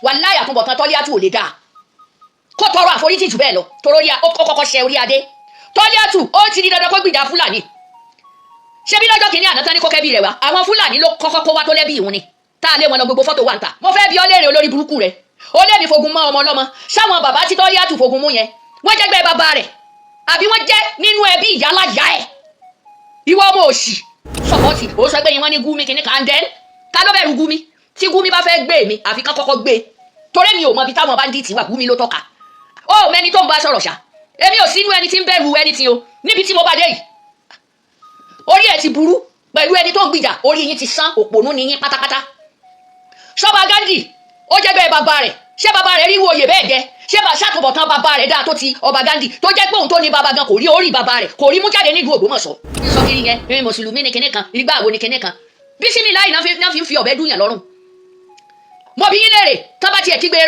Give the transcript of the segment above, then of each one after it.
wàláhì àtúbọ̀tán Taliatu ò lè dáa kó tọrọ àforíjì jù bẹ́ẹ̀ lọ tọrọ rí ó kọ́kọ́ ṣe orí adé Taliatu ó ti di dandan kó gbìjà Fúlàní ṣebí lọ́jọ́ kìíní àná tán ní kókẹ́ bí rẹ̀ wá àwọn Fúlàní ló kọ́kọ́ kó wá tó lẹ́bí ìhun ni tá a lé wọn lọ gbogbo fọ́tò wà ń ta mo fẹ́ bi ọ́ léèrè olórí burúkú rẹ̀ ó lé ní fogun mọ́ ọmọ ọlọ́mọ sáwọn bàbá tí Taliatu fogun mú yẹn wọ́n jẹ́ gbẹ́ bàbá rẹ̀ àbí wọ́n jẹ́ nínú ẹbí ìyálàyà ẹ̀ ìwọ ọmọ òṣì sọpọ́tì ó sọ pé yín wọ́n ní Gumi kìíní kan dẹ́n ká ló bẹ̀rù Gumi tí Gumi bá fẹ́ gbé mi àfi ká kọ́kọ́ gbé torí mi ò mọ ibi táwọn bandits wà Gumi ló tọ́ka ó mẹ́ni tó ń bá sọ̀rọ̀ ṣá èmi ò sínú ẹni tí ń bẹ̀rù ẹni tí o níbi tí mo bá dé yìí orí ẹ̀ ti burú pẹ̀lú ẹni tó ń gbìjà orí yín ti sán òpònú ni yín pátápátá ṣọba Gandhi ó jẹ́ bẹ́ẹ̀ bàbá rẹ̀ ṣé bàbá rẹ̀ rí oyè bẹ́ẹ̀ jẹ́ ṣé bá ṣàtúbọ̀tán bàbá rẹ̀ dáa tó ti ọba Gandhi tó jẹ́ pé òun tó ní bàbá gan kò rí orí bàbá rẹ̀ kò rí mú jáde nílùú Ògbómọ̀ṣọ́ sọ kiri yẹn èmi mùsùlùmí ni kinní kan ìgbà wo ni kinní kan bísímìláì náà fi ń fi ọ̀bẹ dúnyàn lọ́rùn mo bí yín léèrè tán bá tiẹ̀ kígbe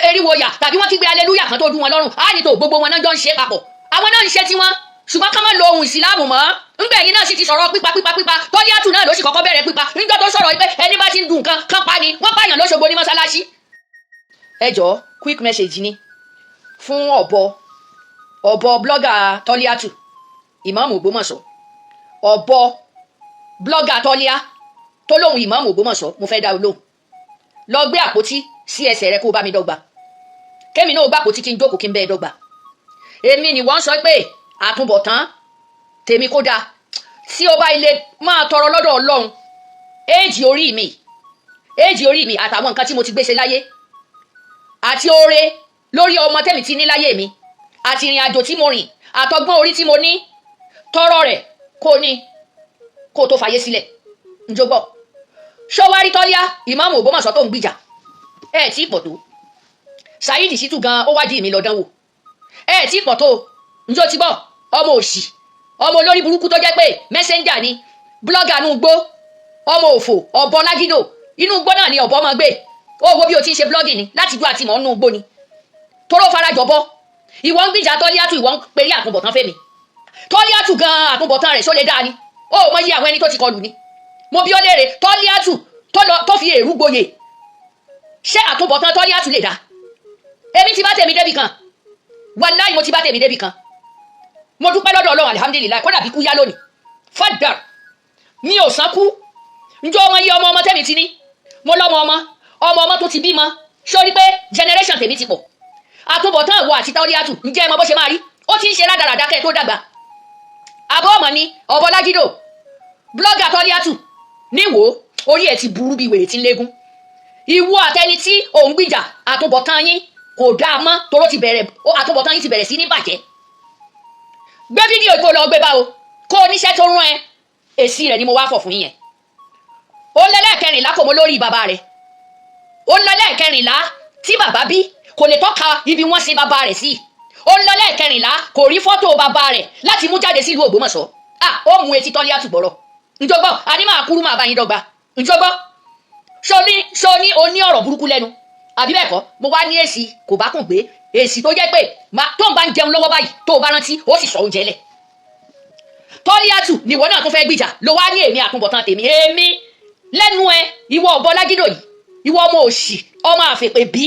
eriwo yà tàbí wọ́n kígbe aleluya kan tó dún wọn lọ́rùn á ní tó gbogbo wọn náà jọ ń ṣe papọ̀ àwọn náà ń ṣe tiwọn ṣùgbọ́n ká má lo ohun ìsìláàmù mọ́ ńgbẹ̀ yín náà sì ti sọ̀rọ̀ pípa Taliatu náà ló sì kọ́kọ́ bẹ̀rẹ̀ pípa níjọ́ tó sọ̀rọ̀ pé ẹni bá ti ń dùn nǹkan kan pa ni wọ́n pààyàn lóṣogbo ní mọ́sálásí. ẹ jọ̀ọ́ quick message ni fún ọ̀bọ blogger Taliatu Imam Ogbomosho ọ̀bọ blogger Talia tó lóhun Imam Ogbomosho mo fẹ́ dá olóhùn lọ gbé àpótí sí ẹsẹ̀ rẹ kó bá mi dọ́gba kémi náà gbá àpótí kí n jókòó kí n bẹ́ẹ̀ dọ́gba èmi ni wọ́n sọ pé àtúbọ̀tán tèmi kó dáa tí ó bá ilé máa tọrọ lọ́dọ̀ Ọlọ́run éèjì orí mi àtàwọn nǹkan tí mo ti gbé ṣe láyé àti oore lórí ọmọ tẹ́mi ti ní láyé mi àti ìrìn àjò tí mo rìn àtọgbọ́n orí tí mo ní tọrọ rẹ̀ kó tó fàyè sílẹ̀ njọgbọ́ ṣọwárí Talia Imam Ogbomosho tó ń gbìjà ẹ tí pọ̀ tó Saheed Shittu gan ó wádìí mi lọ́dánwò ẹ tí pọ̀ tó njó ti gbọ́ ọmọ òṣì ọmọ olórí burúkú tó jẹ́ pé messenger ni blogger nù gbó ọmọ òfò ọ̀bọ lágídò inú gbó náà ni ọ̀bọ máa gbé ó wo bí o ti ń ṣe blogging ni láti dúró àti mọ̀ nù gbó ni tóró farajọ̀bọ ìwọ ń gbìjà Taliatu ìwọ ń perí àtúbọ̀tán fẹ́mi Taliatu gan àtúbọ̀tán rẹ̀ ṣó lè dáa ni ó mọ iye àwọn ẹni tó ti kọlù ni mo bí ó léèrè Taliatu tó fi èrú gboyè ṣé àtúbọ̀tán Taliatu lè dáa èmi ti bá tèmi débi kan wàláhì mo ti bá tèmi débi kan mo dúpẹ́ lọ́dọ̀ Ọlọ́run alihamudulilayi kódà bí kú yá lónìí fàdà mi ò sánkú njọ́ ọmọ yí ọmọ tẹ́mi ti ní mo lọ́mọ ọmọ tó ti bímọ sórí pé generation tèmi ti pọ̀ àtúbọ̀tán ìwọ àti Taliatu ǹjẹ́ ẹ mọ bó ṣe máa rí ó ti ń ṣe rádaràdá kẹ́ tó dàgbà àbọ̀ ọmọ ni ọ̀bọ̀lágídò blogger Taliatu níwò orí ẹ̀ ti burú bí wèrè tí ń légún ìwọ àtẹni tí òun gbìjà àtúbọ̀tán yín kò dáa mọ́ toró ti bẹ̀rẹ̀ àtúbọ̀tán yín ti bẹ̀rẹ̀ sí ní bàjẹ́ gbé fídíò ìkó lọ gbé bá o kó oníṣẹ́ tó rán ẹ èsì rẹ̀ ni mo wá fọ̀ fún yẹn ó ń lẹ́lẹ́kẹrìnlá kò mọ lórí bàbá rẹ̀ ó ń lẹ́lẹ́kẹrìnlá tí bàbá bí kò lè tọ́ka ibi wọ́n sin bàbá rẹ̀ sí ó ń lẹ́lẹ́kẹrìnlá kò rí fọ́tò bàbá rẹ̀ láti mú jáde sílùú Ògbómọ̀ṣọ́ ó mú etí Taliatu gbọ́rọ̀ njọgbọ́ adé máa kúrú máa bá yín dọ́gba njọgbọ́ ṣó ní oní ọ̀rọ̀ burúkú lẹ́nu àbí bẹ́ẹ̀ kọ́ mo wá ní èsì kò bá kùn gbé èsì tó jẹ́ pé tó ń bá ń jẹun lọ́wọ́ báyìí tó o bá rántí ó sì sọ oúnjẹ lẹ̀ Taliatu níwọ náà tún fẹ́ gbìjà ló wá ní èmi àtúbọ̀tán tèmi èmi lẹ́nu ẹ ìwọ ọ̀bọ lágídò yìí ìwọ ọmọ òṣì ọmọ àfèpè bí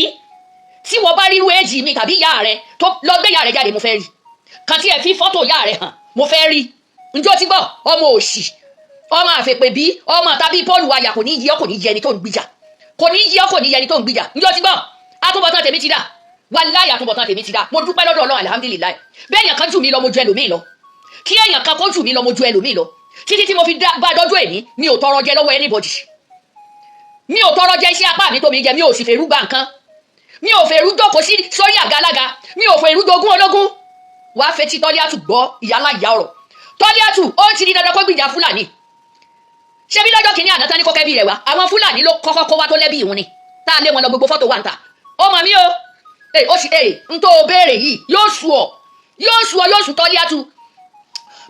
tí wọ́n bá rírú èjì mi tàbí ìyá rẹ tó lọ gbé ìyá rẹ jáde mo fẹ́ rí kan tí ẹ fi fọ́tò ìyá rẹ hàn mo fẹ́ rí njó ti gbọ́ ọmọ òṣì ọmọ àfèpè bí ọmọ tàbí Paul wáyà kò ní yí ọ kò ní yí ẹni tó ń gbìjà kò ní yí ọ kò ní yí ẹni tó ń gbìjà njó ti gbọ́ àtúbọ̀tán tèmi ti dà wàláhì àtúbọ̀tán tèmi ti dà mo dúpẹ́ lọ́dọ̀ Ọlọ́run alihamudulilayi bẹ́ẹ̀ yàn kan jù mí lọ mo ju ẹlòmíì lọ kí èèyàn kan kó jù mí lọ mo ju ẹlòmíì lọ títí tí mo fi bá dọ́jú èní mi ò tọrọ jẹ lọ́wọ́ anybody mi ò tọrọ jẹ iṣẹ́ apá mi tó mi jẹ mi ò sì fèrú gba nǹkan mi ò fèrú jókòó sí sórí àga alága mi ò fèrú jogún ológun wàá fetí Taliatu gbọ́ ìyálà ìyá ọ̀rọ̀ Taliatu ó ti di dandan kó gbìjà Fúlàní ṣebí lọ́jọ́ kìíní àná tán ní kókẹ́ bí rẹ̀ wá àwọn Fúlàní ló kọ́kọ́ kó wá tó lẹ́bí ìhun ni tá a lé wọn lọ gbogbo fọ́tò wà ń ta ọmọ mi o ó sì n tó o béèrè yìí yóò sú Taliatu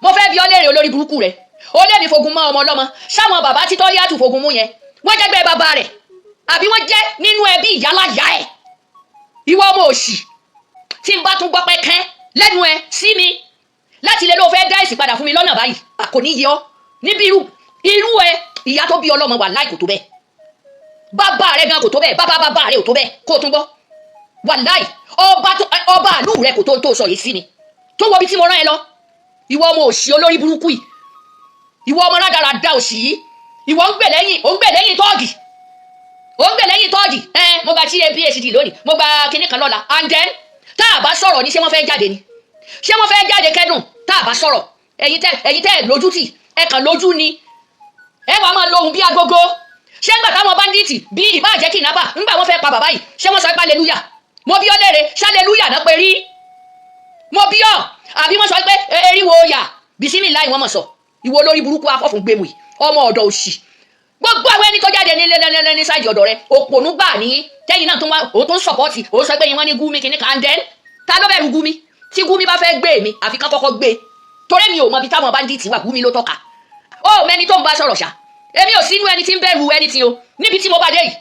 mo fẹ́ bi ọ́ léèrè olórí burúkú rẹ̀ ó lé mi fogun mọ́ ọmọ ọlọ́mọ sáwọn bàbá tí Taliatu fogun mú yẹn wọ́n jẹ́ gbẹ́ bàbá rẹ̀ àbí wọ́n jẹ́ nínú ẹbí ìyálàyà ẹ̀ ìwọ ọmọ òṣì tí n bá tún gbọ́ pẹ́ kẹ́ lẹ́nu ẹ sí mi láti lè ló fẹ́ dá èsì padà fún mi lọ́nà báyìí kò ní yẹ ọ́ níbi irú ẹ ìyá tó bí ọlọ́mọ wà láì kò tó bẹ́ẹ̀ bàbá rẹ gan kò tó bẹ́ẹ̀ bàbá rẹ ò tó bẹ́ẹ̀ kó tún gbọ́ wàláì ọba àlú rẹ kò tó sọ yìí sí ni tó wọ bí tí mo rán ẹ lọ ìwọ ọmọ òṣì olórí burúkú yìí ìwọ ọmọ rádaràda òṣì yìí ìwọ ń gbè lẹ́yìn tọ́ọ̀gì mo gba PhD lónìí mo gba kinní kan lọ́la and then tá a bá sọ̀rọ̀ ni ṣé wọ́n fẹ́ jáde ni ṣé wọ́n fẹ́ jáde kẹ́dùn tá a bá sọ̀rọ̀ ẹ̀yin tẹ́ lójú tì ẹ kàn lójú ni ẹ wàá máa lohun bí agogo ṣé ńgbà táwọn báńdíìtì bí ìbáàjẹ́ kidnapper ńgbà wọ́n fẹ́ pa bàbá yìí ṣé wọ́n sọ pé hallelujah mo bí ọ léèrè ṣàlélúyà náà pé rí mo bí ọ àbí wọ́n sọ pé eriwo yà bisimilayi wọ́n mọ̀ sọ ìwọ olórí burúkú afọ́fún gbẹmù yìí ọmọ ọ̀dọ̀ òṣì gbogbo àwọn ẹni tó jáde ní sáàjì ọ̀dọ̀ rẹ òpònú gbà ní tẹ́yìn náà tó ń sọ̀pọ̀tì ó sọ pé wọ́n ní Gumi kìíní kan dẹ́n ta ló bẹ̀rù Gumi tí Gumi bá fẹ́ gbé mi àfi ká kọ́kọ́ gbé torí mi ò mọ ibi táwọn bandits wà Gumi ló tọ́ka ó mẹni tó ń bá sọ̀rọ̀ ṣá èmi ò sínú ẹni tí ń bẹ̀rù ẹni tí o níbi tí mo bá dé yìí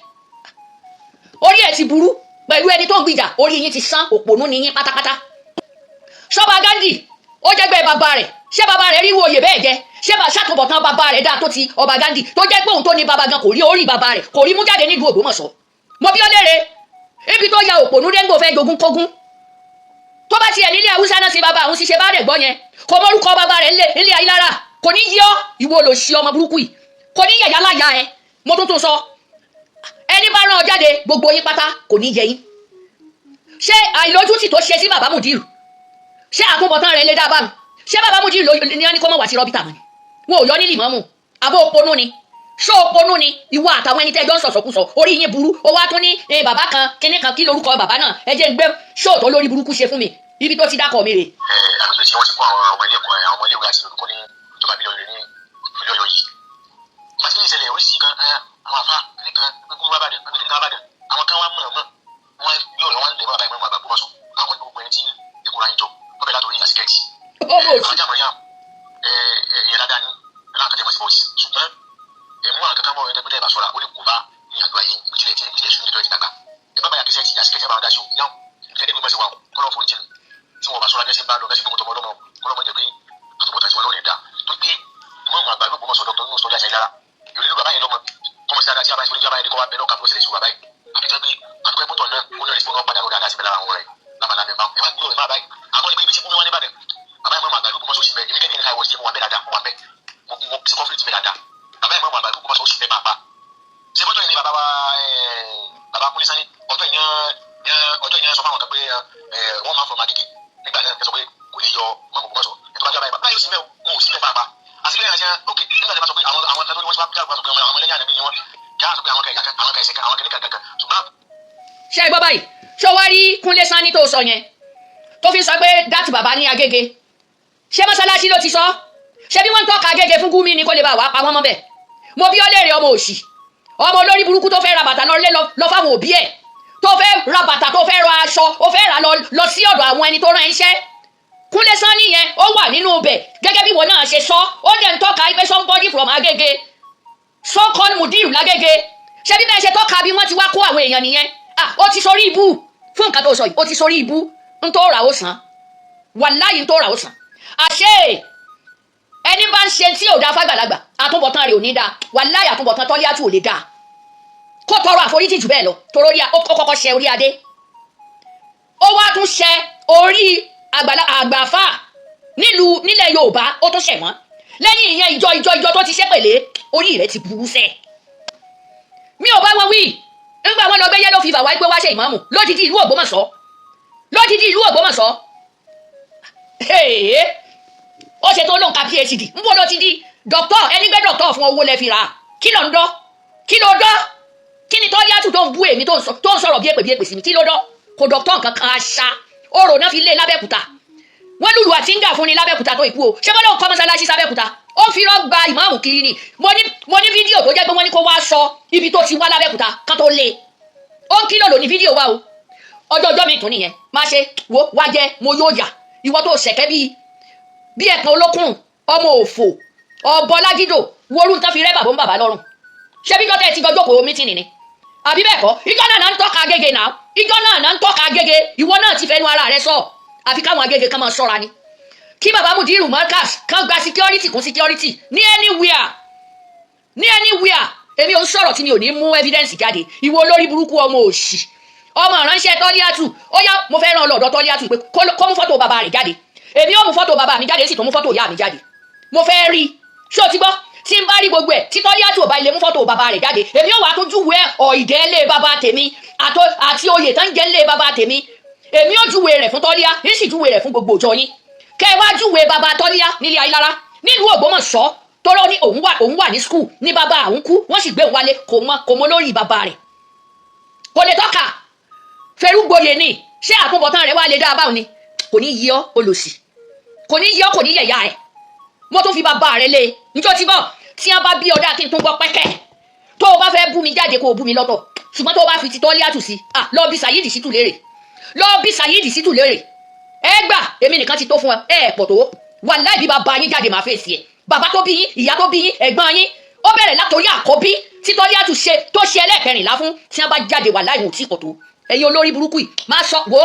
orí ẹ̀ ti burú pẹ̀lú ẹni tó ń gbìjà orí yín ti sán òpònú ní yín pátápátá ṣọba Gandhi ó jẹ́gbẹ́ bàbá rẹ̀ ṣé bàbá rẹ̀ rí wo òye bẹ́ẹ̀ jẹ́ ṣé bá ṣàtúbọ̀tán bàbá rẹ̀ dáa tó ti ọba Gandhi tó jẹ́ pé òun tó ní bàbá gan kò rí orí bàbá rẹ̀ kò rí mú jáde nílùú Ògbómọ̀ṣọ́ mo bí ó léèrè ibi tó ya òpònú déngbò fẹ́ jogún kógún tó bá tiẹ̀ nílé Haúsá náà sí bàbá àwọn ṣiṣẹ́ bá rẹ̀ gbọ́ yẹn kò mórúkọ bàbá rẹ̀ nílé Ayilara kò ní yí ọ ìwọ lò sí ọmọ burúkú yìí kò ní yàyà láyà ẹ mo tún sọ ẹni bá rán ọ jáde gbogbo yín pátá kò ní jẹ yín ṣé àìlójútì tó ṣe sí bàbá Mudiru ṣé àtúbọ̀tán rẹ̀ lé dá báwọn ṣé bàbá Mudiru ní wọn ní kó mọ̀ wá sí rọ́bìtà mọ́ ni wọn ò yọ nílì mọ́mù àbó òponú ni ṣó òponú ni ìwọ àtàwọn ẹni tẹ́jọ́ ń sọ̀sọ̀kúsọ orí yín burú ó wá tún ní bàbá kan kíní kan kí lórúkọ bàbá náà ẹ jẹ́ ń gbé ṣóòtọ́ lórí burúkú ṣe fún mi ibi tó ti dákọ̀ mi rè. àgbègbè tí wọ́n ti kó àwọn ọmọ ilé ẹ̀kọ́ àwọn ọmọ ilé ìwé àti olùkọ́ ní ìjọba ìbílẹ̀ Ọ̀yọ́ ní ìpínlẹ̀ Ọ̀yọ́ yìí. màtí ní ìṣẹ̀lẹ̀ oríṣi kan àwọn afá nìkan gbogbo wa bàdàn gbogbo nìkan bàdàn àwọn kan wá mọ̀ wọ́n gbé ọ̀rọ̀ wọn lè bá Imam Ogbomosho àwọn gbogbo ẹni tí ìkura ń jọ wọ́n bẹ̀ látòrí àsìkẹ́tì. àwọn jàmọ̀ yàm ẹ̀yẹ dáadáa ní láǹkàtẹ́ mọ̀ sí bọ́ọ̀sì ṣùgbọ́n ẹ̀mú àkàkà mọ̀ ẹ̀dẹ́gbẹ́dẹ́ ìbásọ́ra ó lè kó bá ìyàgbọ́ ayé ìjìnlẹ̀ sún nítorí ìdàgbà ẹ̀ bá bá yàtọ̀ sẹ́ẹ̀tì àsìkẹ́tì bá wọn dáṣọ yàn ìjẹ́dẹ́ gbogbo ẹ̀sìn wa kọ́lọ́ fún jìnnà tí wọn bá sọ́ra bẹ́ẹ̀ sí bá lọ bẹ́ẹ̀ sí gbogbo tọmọ ọlọ́mọ ọlọ́mọ jẹ pé àtúbọ̀tán tí wọn lónìí dá tó pé Imam àgbà ló Ògbómọ̀ṣọ́ Dr. Yunus Taliat Ayilara ìròyìn bàbá yẹn lọ́mọ kọ́mọ sí dáadáa tí a bá ṣe oníjàmbá yẹn kọ́ wá bẹ́ẹ̀ náà kábọ̀ sílẹ̀ sí bàbá yìí àbíjọ́ pé àtúkọ̀ ẹ̀kọ́ náà ó lọ́ọ́ ìfowópamọ́ padà lọ́dà sí bẹ́ẹ̀ àwọn rẹ̀ labalábẹ́ bá ẹ bá gbé ọ̀rẹ́ má báyìí àwọn ibi tí Gumi wá ní Ìbàdàn bàbá Imam àgbà ló Ògbómọ̀ṣọ́ sí bẹ́ẹ̀ èmi kẹ́ni ẹ̀ka ìwọ̀sí wọn bẹ́ẹ̀ dáadáa wọn bẹ́ẹ̀ mo ti conflict bẹ́ẹ̀ dáadáa bàbá Imam àgbà ló Ògbómọ̀ṣọ́ sí bẹ́ẹ̀ bàbá ṣé bọ́tọ̀ yẹn ni bàbá Kúnlé Sani ọjọ́ ìyẹn sọ fáwọn kan pé wọ́n máa ń fọ magége nígbà náà ẹ sọ pé kò lè yọ Imam Ogbomosho ẹ̀tọ́ bá jẹ́ báyìí báyìí ó sì mẹ́ wọn ò sí bẹ́ẹ̀ pàápàá àtìlẹ́yìn àti ok nígbà tí a bá sọ pé àwọn kan tó ní wọ́n ti bá bí àgbà sọ pé àwọn ọmọlẹ́yìn àdàbí ni wọ́n kí á sọ pé àwọn kan ìyàkan àwọn kan ẹ̀sìn kan àwọn kan ní kankan ṣùgbọ́n. ṣé gbọ́ báyìí ṣé wá rí Kúnlé Sani tó sọ yẹn tó fi sọ pé dátì bàbá ní Agége ṣé mọ́sálásí ló ti sọ ṣé bí wọ́n ń tọ́ka Agége fún Gumi ni kó lè bá wàá pa wọ́n mọ́ bẹ́ẹ̀ mo bí ọ léèrè ọmọ òṣì ọmọ olórí burúkú tó fẹ́ ra bàtà lọ fáwọn òbí ẹ̀ tó fẹ́ ra bàtà tó fẹ́ ra aṣọ ó fẹ́ rà lọ sí ọ̀dọ̀ àwọn ẹni tó rán iṣẹ́ Kúnlé Sani yẹn ó wà nínú ibẹ̀ gẹ́gẹ́ bí wọn náà ṣe sọ ó dẹ̀ ń tọ́ka pé somebody from Agége so called Mudiru lágége ṣé bí bẹ́ẹ̀ ṣe tọ́ka bí wọ́n ti wá kó àwọn èèyàn nìyẹn ó ti sórí ibú fún nǹkan tó sọ yìí ó ti sórí ibú ń tó rà ó sàn wàláyé ń tó rà ó sàn àṣé ẹni bá ń ṣe tí ò dáa fàgbàlagbà àtúbọ̀tán rẹ̀ ò ní dáa wàláyé àtúbọ̀tán Tọ́líàtù ò lè dáa kó tọrọ àforíjì jù bẹ́ẹ̀ lọ torí ó kọ́kọ́ ṣe orí adé ó wá tún ṣe orí àgbàfà nílẹ̀ Yorùbá ó tún ṣẹ̀ wọ́n lẹ́yìn ìyẹn ìjọ tó ti ṣépèlé orí rẹ̀ ti burú sẹ́ mi ò bá wọn wí nígbà wọn lọ gbé yellow fever wáyé pé wá ṣe ìmáàmù lódìdí ìlú Ògbómọ̀ṣọ́ ó ṣe tó lóǹkà PhD ń bọ́ lọ ti di dọ́kítọ̀ ẹni gbé dọ́kítọ̀ fún owó lẹ́fi ra kí ló dọ́ kí ni Tọ́líàtù tó ń bú èmi tó ń sọ̀rọ̀ bí èpè sí mi kí ló dọ́ kò dọ́kítọ̀ nǹkan kan aṣá orò náà fi lé lábẹ́kúta wọ́n lùlù àti ń gà fún ni lábẹ́kúta tó ìkú o ṣé wọ́n lóun kọ́ mọ́sálásí sábẹ́kúta ó fi rọ́ gba ìmáàmù kiri ni mo ní fídíò tó jẹ́ pé wọ́n ní kó wá sọ ibi tó ti wá lábẹ́kúta kan tó lé ó ń kílò lò ní fídíò wa o ọjọ́ mi tún nìyẹn má ṣe wo wá jẹ́ mo yóò yà ìwọ tó ṣẹ̀kẹ́ bí ẹ̀kan olókùn ọmọ òfò ọ̀bọ lágídò worú tán fi rẹ́ bàbá lọ́rùn ṣé bí dọ́tẹ́ ti gbọ́jọ́ kò mítìnì ni àbí bẹ́ẹ̀ kọ́ ìjọ náà ń tọ́ka Agége náà ìjọ náà ń tọ́ka Agége ìwọ náà ti fẹnu ara rẹ sọ àfi káwọn Agége kan máa ṣọ́ra ni kí bàbá Mudiru Markaz kan gba security kún security ní anywhere èmi ò ń sọ̀rọ̀ tí mi ò ní mú evidence jáde ìwọ olórí burúkú ọmọ òṣì ọmọ ìránṣẹ́ Tọ́líàtù ó yá mo fẹ́ ràn lọ́dọ̀ Tọ́líàtù pé kó mú fọ́tò bàbá rẹ̀ jáde èmi ò mú fọ́tò bàbá mi jáde sì tó mú fọ́tò ìyá mi jáde mo fẹ́ rí ṣó ti gbọ́ tí n bá rí gbogbo ẹ̀ tí Tọ́líàtù ò bá ilé mú fọ́tò bàbá rẹ̀ jáde èmi ò wá tó júwe ìdẹ́lé bàbá tèmi àti oyè tán jẹ́ lé bàbá tèmi èmi ò júwe rẹ̀ fún Tọ́líà yìí sì júwe rẹ̀ fún gbogbo òjọ yín kẹ́ wá júwe bàbá Tọ́líà nílé Ayilara nílùú Ògbómọ̀ṣọ́ tọ́rọ ní òun wà ní skul ní bàbá àwọn kú wọ́n sì gbé òun wálé kò mọ lórí bàbá rẹ̀ kò lè tọ́ka ferúgboyè ni ṣé àtúbọ̀tán rẹ̀ wá lè dáa báwọn ni kò ní yí ọ́ olòṣì kò ní yí ọ́ kò ní yẹ̀yà ẹ̀ mo tún fi bàbá rẹ̀ lé níjọ́ tí bọ̀ tí wọ́n bá bí ọ̀dà kí n tún gbọ́ pẹ́kẹ́ tó o bá fẹ́ bú mi jáde kó o bú mi lọ́tọ̀ ṣùgbọ́n tó o bá fi ti Tọ́líàtù sí lọ bí Saheed Shittu léèrè lọ bí Saheed Shittu léèrè ẹ gbà èmi nìkan ti tó fún ẹ pọ̀ tó wàláhì bí bàbá yín jáde máa fèsì ẹ̀ bàbá tó bí yín ìyá tó bí yín ẹ̀gbọ́n yín ó bẹ̀rẹ̀ látòrí àkọ́bí tí Tọ́líàtù ṣe tó ṣe ẹlẹ́ẹ̀kẹrìnlá fún tí wọ́n bá jáde wàláhì wọn ò tí pọ̀ tó ẹ̀yin olórí burúkú yìí máa sọ wo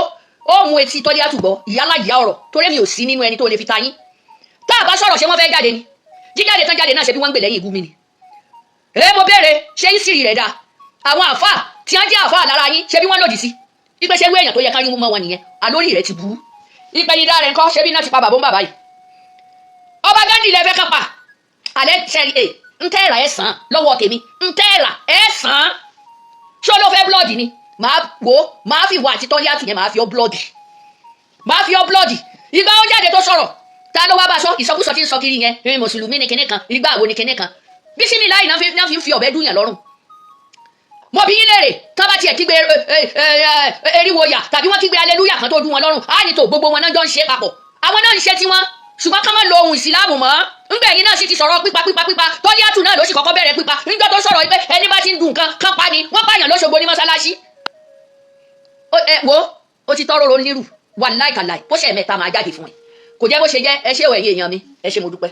ó mú etí Tọ́líàtù gbọ́ ìyálàyà ọ̀rọ̀ torí mi ò sí nínú ẹni tó lè fi ta yín tá a bá sọ̀rọ̀ ṣé wọ́n fẹ́ jáde ni jíjáde tán jáde náà ṣe bí wọ́n ń gbè lẹ́yìn Gumi ni mo béèrè ṣé history rẹ̀ dáa àwọn àfà tí wọ́n jẹ́ àfà lára yín ṣe bí wọ́n lòdì sí ipe ṣe wé èèyàn tó yẹ ká rí mú mọ́ wọn nìyẹn àlórí rẹ̀ ti burú ìpẹ̀yìndà rẹ̀ ńkọ́ ṣe bí náà ti pa bàbá báyìí ọba Gandhi lẹ́fẹ́ kan pa alẹ́ sẹ́rí ntẹ́ẹ̀rà ẹ̀ sàn lọ́wọ́ tèmi ntẹ́ẹ̀rà ẹ̀ sàn ṣó ló fẹ́ blọ́ọ̀dì ni máa fi wà àti Tọ́líàtù yẹn máa fi ọ́ blọ́ọ̀dì ìgbà ó jáde tó sọ̀rọ̀ ta ló wá bá sọ ìsọkúsọ tí ń sọ kiri yẹn mùsùlùmí ni kinní kan ìgbà àwo ni kinní kan bísímìláì náà fi ọ̀bẹ dùn yàn lọ́rùn mo bí yín léèrè tán bá tiẹ̀ kígbe eriwo yà tàbí wọ́n kígbe aleluya kan tó dùn wọn lọ́rùn á ní tó gbogbo wọn náà jọ ń ṣe papọ̀ àwọn náà ń ṣe tiwọn ṣùgbọ́n ká má lo ohun ìsìláàmù mọ́ ńgbẹ̀ yín náà sì ti sọ̀rọ̀ pípa Tọ́líàtù náà ló sì kọ́kọ́ bẹ̀rẹ̀ pípa níjọ́ tó sọ̀rọ̀ pé ẹni bá ti ń dùn nǹkan kan pa ni wọ́n pààyàn lóṣogbo ní mọ́sálásí wo ó ti tọ́rọ̀ ro nírù wà láìkàláì bó ṣe mẹ́ta máa jáde fún ẹ kò jẹ́ bó ṣe jẹ́ ẹ ṣé ẹ̀yin èèyàn mi ẹ ṣé mo dúpẹ́.